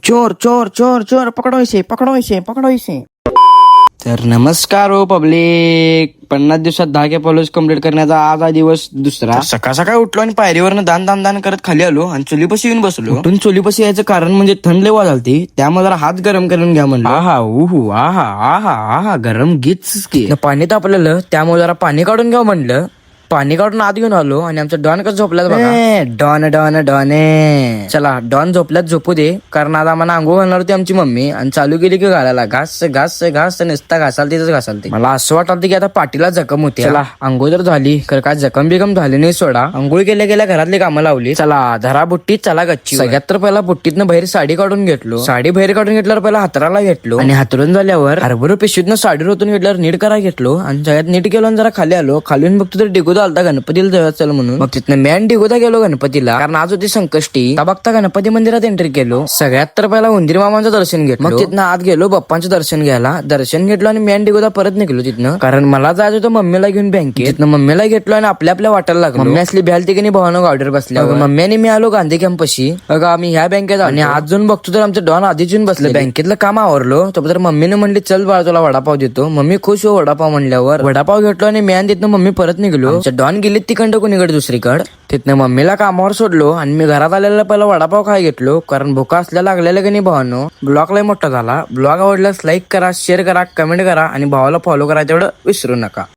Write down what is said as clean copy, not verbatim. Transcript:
चोर चोर चोर चोर पकडो इसे पकडो इसे पकडो इसे. तर नमस्कार हो पब्लिक. 50 दिवसात 10K फॉलोअर्स कम्प्लीट करण्याचा आज हा दिवस दुसरा. सकाळ सकाळी उठलो आणि पायरीवरनं दान दान दान करत खाली आलो आणि चुलीपाशी येऊन बसलो. उठून चुलीपाशी यायचं कारण म्हणजे थंड लय वाजलती, त्यामुळे जरा हात गरम करून घ्या म्हणलं. आहा उहू आहा आहा आहा गरम गीच की. पाणी तापलेलं त्यामुळे जरा पाणी काढून घ्या म्हणलं. पाणी काढून आत घेऊन आलो आणि आमचा डॉन कसं झोपल्यात बघा. Don Don Don. चला डॉन झोपल्यात झोपू दे, कारण आज आम्हाला आंघोळ घालणार होती आमची मम्मी आणि चालू केली की घालायला घास घास घास नुसता घासाल तिथंच घासाल ते. मला असं वाटतं की आता पाठीला जखम होती. चला आंघोळ तर झाली, खरं काय जखम बिकम झाली नाही सोडा. आंघोळ गेल्या गेल्या घरातली कामं लावली. चला धरा बुट्टीत चला गच्ची. सगळ्यात तर पहिला बुट्टीतनं बाहेर साडी काढून घेतलो. साडी बाहेर काढून घेतल्यावर पहिला हातराला घेतलो आणि हातरून झाल्यावर हरभर पिशवीतनं साडी रोतून घेतल्यावर नीट करा घेतलो आणि सगळ्यात नीट केलो आणि जरा खाली आलो. खालून बघतो तर डिगोदा आलता गणपतीला चल म्हणून. मग तिथनं मॅन डिगोदा गेलो गणपतीला, कारण आज होती संकष्टी. बघता गणपती मंदिरात एंट्री केलो. सगळ्यात तर पहिला उंदीर मामांचं दर्शन घेतलं. मग तिथनं आत गेलो बाप्पांचं दर्शन घ्यायला. दर्शन घेतलो आणि मॅन डिगोदा परत निघलो तिथनं, कारण मला जायचं होतं मम्मीला घेऊन बँकेत. तिथनं मम्मीला घेतलो आणि आपल्या वाटायला लागलो. मम्मी असली भ्याल की नाही भावानं ऑर्डर बसल्या. मम्मी आणि मी आलो गांधी कॅम्पशी. बघा आम्ही ह्या बँकेत आणि आज जाऊन बघतो तर आमचं डॉन आधीच येऊन बसलं. बँकेतलं काम आवरलो तर मम्मीने म्हणली चल बाळा तुला वडापाव देतो. मम्मी खुश हो वडापाव म्हणल्यावर वडापाव घेतलो आणि मॅन तिथनं मम्मी परत निघलो. डॉन गेली तिकडं कोणीकडे दुसरीकडे. तिथनं मम्मीला कामावर सोडलो आणि मी घरात आलेला पहिला वडापाव खाय घेतलो, कारण भुका असल्या लागलेल्या की नाही भावानो. ब्लॉग लय मोठा झाला. ब्लॉग आवडल्यास लाईक करा, शेअर करा, कमेंट करा आणि भावाला फॉलो करा तेवढं विसरू नका.